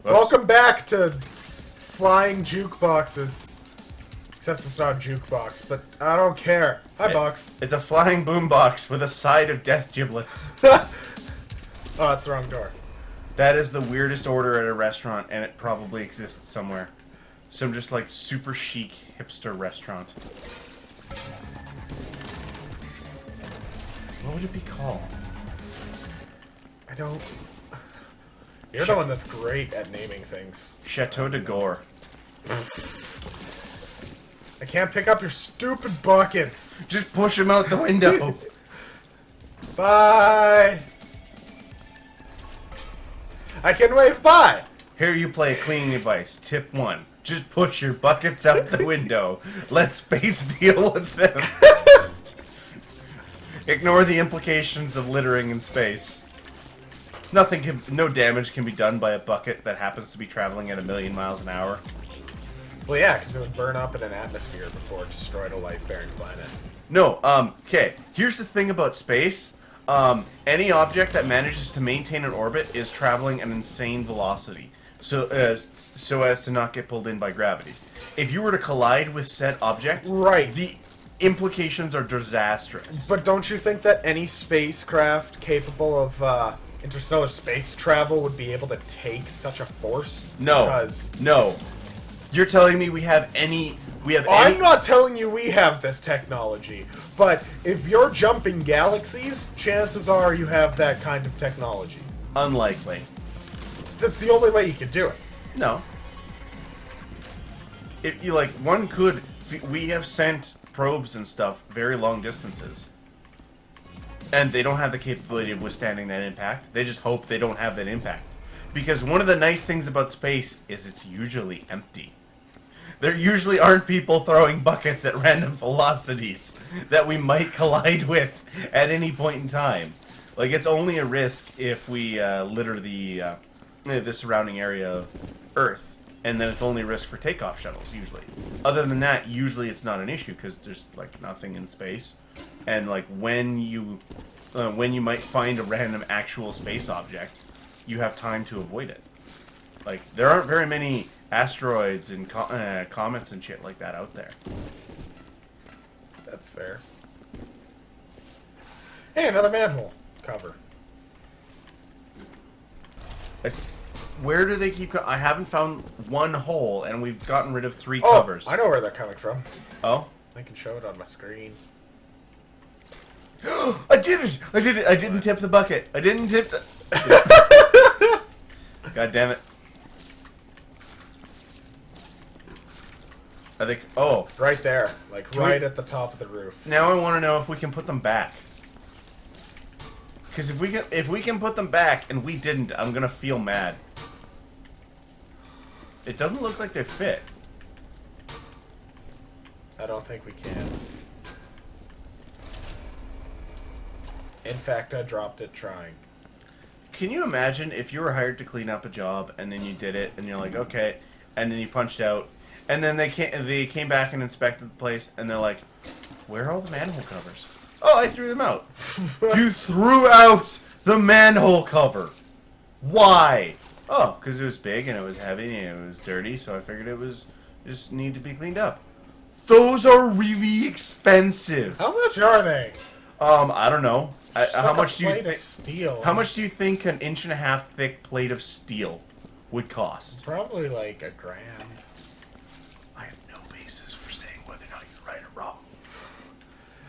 Welcome back to flying jukeboxes. Except it's not a jukebox, but I don't care. Hi, box. It's a flying boombox with a side of death giblets. Oh, that's the wrong door. That is the weirdest order at a restaurant, and it probably exists somewhere. Some just like super chic hipster restaurant. What would it be called? I don't... You're the one that's great at naming things. Chateau de Gore. I can't pick up your stupid buckets. Just push him out the window. Bye. I can wave bye. Here you play a cleaning device. Tip 1. Just push your buckets out the window. Let space deal with them. Ignore the implications of littering in space. No damage can be done by a bucket that happens to be traveling at 1,000,000 miles an hour. Well, yeah, because it would burn up in an atmosphere before it destroyed a life-bearing planet. No, okay. Here's the thing about space. Any object that manages to maintain an orbit is traveling at an insane velocity, so as to not get pulled in by gravity. If you were to collide with said object, right, the implications are disastrous. But don't you think that any spacecraft capable of interstellar space travel would be able to take such a force? No. Because... No. You're telling me we have any... I'm not telling you we have this technology, but if you're jumping galaxies, chances are you have that kind of technology. Unlikely. That's the only way you could do it. No. One could... We have sent probes and stuff very long distances. And they don't have the capability of withstanding that impact. They just hope they don't have that impact. Because one of the nice things about space is it's usually empty. There usually aren't people throwing buckets at random velocities that we might collide with at any point in time. Like, it's only a risk if we litter the surrounding area of Earth. And then it's only a risk for takeoff shuttles, usually. Other than that, usually it's not an issue, because there's, like, nothing in space. And, like, when you might find a random actual space object, you have time to avoid it. Like, there aren't very many asteroids and comets and shit like that out there. That's fair. Hey, another manhole cover. Where do they keep... I haven't found one hole, and we've gotten rid of 3 covers. I know where they're coming from. Oh? I can show it on my screen. I did it! I did it! I didn't tip the bucket. I didn't tip the... God damn it. I think... Oh. Right there. Like, right at the top of the roof. Now I want to know if we can put them back. Because if we can put them back and we didn't, I'm going to feel mad. It doesn't look like they fit. I don't think we can. In fact, I dropped it trying. Can you imagine if you were hired to clean up a job and then you did it and you're like, okay, and then you punched out, and then they came back and inspected the place and they're like, where are all the manhole covers? Oh, I threw them out. You threw out the manhole cover. Why? Oh, because it was big and it was heavy and it was dirty, so I figured it was just need to be cleaned up. Those are really expensive. How much are they? I don't know. How like much do you think? Steel. How much do you think an 1.5" thick plate of steel would cost? Probably like $1 grand. I have no basis for saying whether or not you're right or wrong.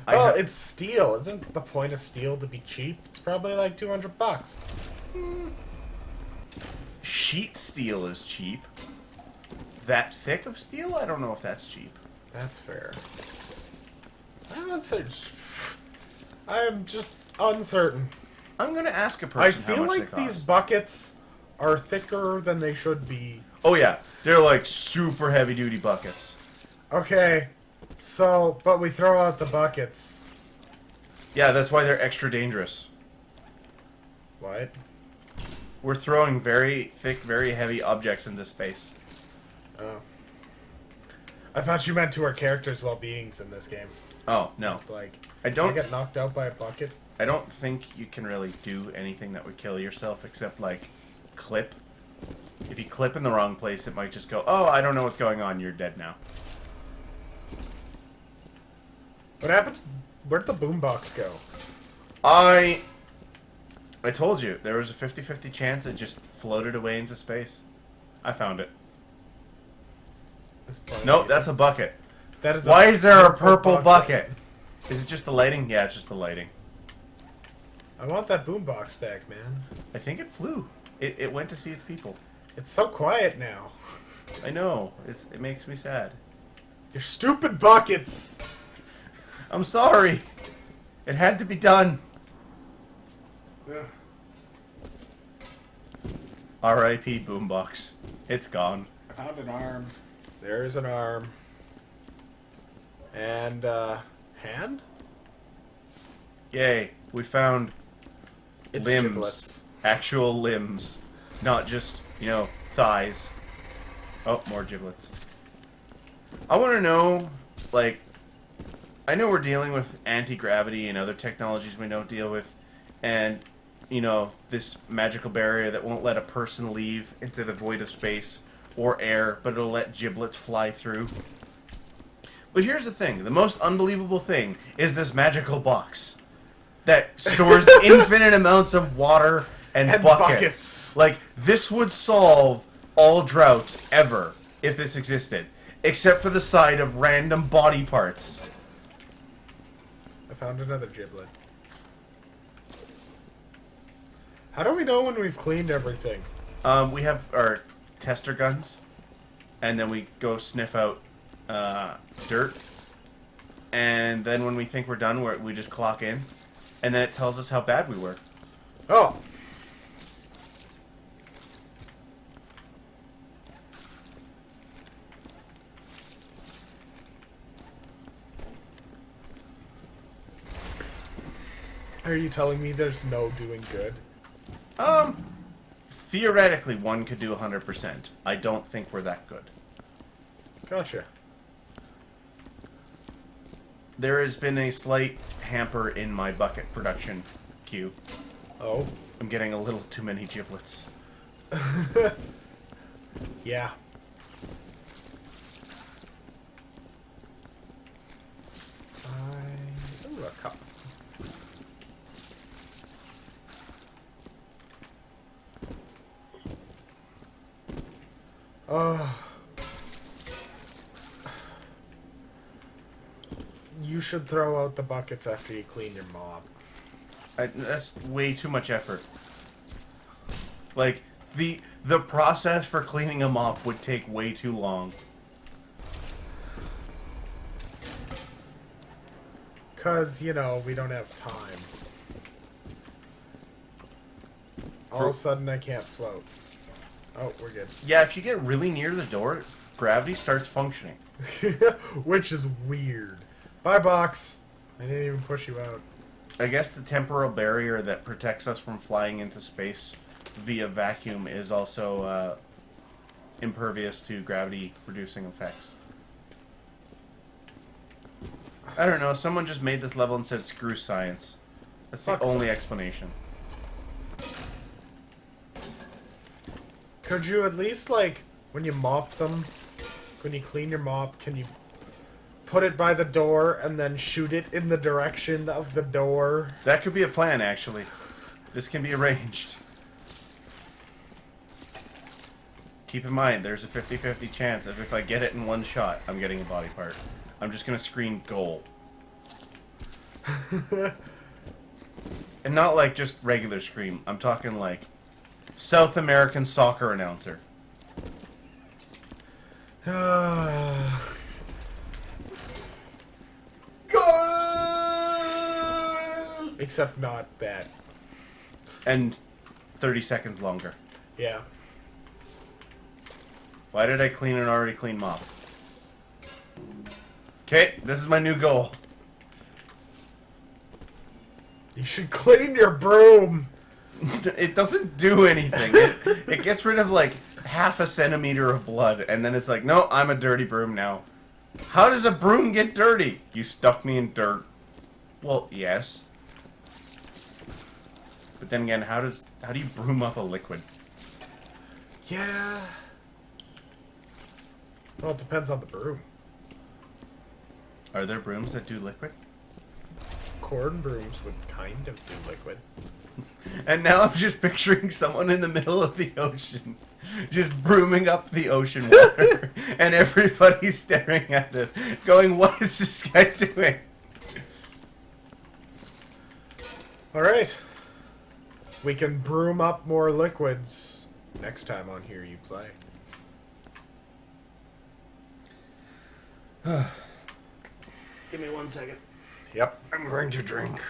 Well, it's steel. Isn't the point of steel to be cheap? It's probably like $200. Sheet steel is cheap. That thick of steel? I don't know if that's cheap. That's fair. I'm just uncertain. I'm gonna ask a person. I feel how much like they these cost. buckets are thicker than they should be. Oh yeah, they're like super heavy duty buckets. Okay, so but we throw out the buckets. Yeah, that's why they're extra dangerous. What? We're throwing very thick, very heavy objects into space. Oh. I thought you meant to our characters' well-beings in this game. Oh no. It's like I don't get knocked out by a bucket. I don't think you can really do anything that would kill yourself except like clip. If you clip in the wrong place, it might just go, oh, I don't know what's going on, you're dead now. What happened? Where'd the boombox go? I told you, there was a 50-50 chance it just floated away into space. I found it. Nope, that's a bucket. That is. Why is there a purple bucket? Is it just the lighting? Yeah, it's just the lighting. I want that boombox back, man. I think it flew. It went to see its people. It's so quiet now. I know. It makes me sad. Your stupid buckets! I'm sorry. It had to be done. Yeah. R.I.P. Boombox. It's gone. I found an arm. There's an arm. And, hand? Yay. We found It's limbs. Giblets. Actual limbs. Not just, you know, thighs. Oh, more giblets. I want to know, like, I know we're dealing with anti-gravity and other technologies we don't deal with, and, you know, this magical barrier that won't let a person leave into the void of space or air, but it'll let giblets fly through. But here's the thing. The most unbelievable thing is this magical box that stores infinite amounts of water and buckets. Like, this would solve all droughts ever if this existed, except for the side of random body parts. I found another giblet. How do we know when we've cleaned everything? We have our tester guns, and then we go sniff out dirt, and then when we think we're done, we just clock in, and then it tells us how bad we were. Oh. Are you telling me there's no doing good? Theoretically, one could do 100%. I don't think we're that good. Gotcha. There has been a slight hamper in my bucket production queue. Oh. I'm getting a little too many giblets. Yeah. Ooh, a cup. You should throw out the buckets after you clean your mop. That's way too much effort. Like, the process for cleaning a mop would take way too long. Cause, you know, we don't have time. All of a sudden I can't float. Oh, we're good. Yeah, if you get really near the door, gravity starts functioning. Which is weird. Bye, box. I didn't even push you out. I guess the temporal barrier that protects us from flying into space via vacuum is also impervious to gravity-reducing effects. I don't know, someone just made this level and said screw science. That's the only explanation. Could you at least, like, when you mop them, when you clean your mop, can you put it by the door and then shoot it in the direction of the door? That could be a plan, actually. This can be arranged. Keep in mind, there's a 50-50 chance of if I get it in one shot, I'm getting a body part. I'm just gonna scream goal. And not like just regular scream. I'm talking like South American soccer announcer. Except not that. And 30 seconds longer. Yeah. Why did I clean an already clean mop? Okay, this is my new goal. You should clean your broom. It doesn't do anything. It gets rid of like half a centimeter of blood, and then it's like, no, I'm a dirty broom now. How does a broom get dirty? You stuck me in dirt. Well, yes. But then again, how do you broom up a liquid? Yeah. Well, it depends on the broom. Are there brooms that do liquid? Corn brooms would kind of do liquid. And now I'm just picturing someone in the middle of the ocean, just brooming up the ocean water, and everybody's staring at it, going, "What is this guy doing?" Alright. We can broom up more liquids next time on Here You Play. Give me 1 second. Yep. I'm going to drink.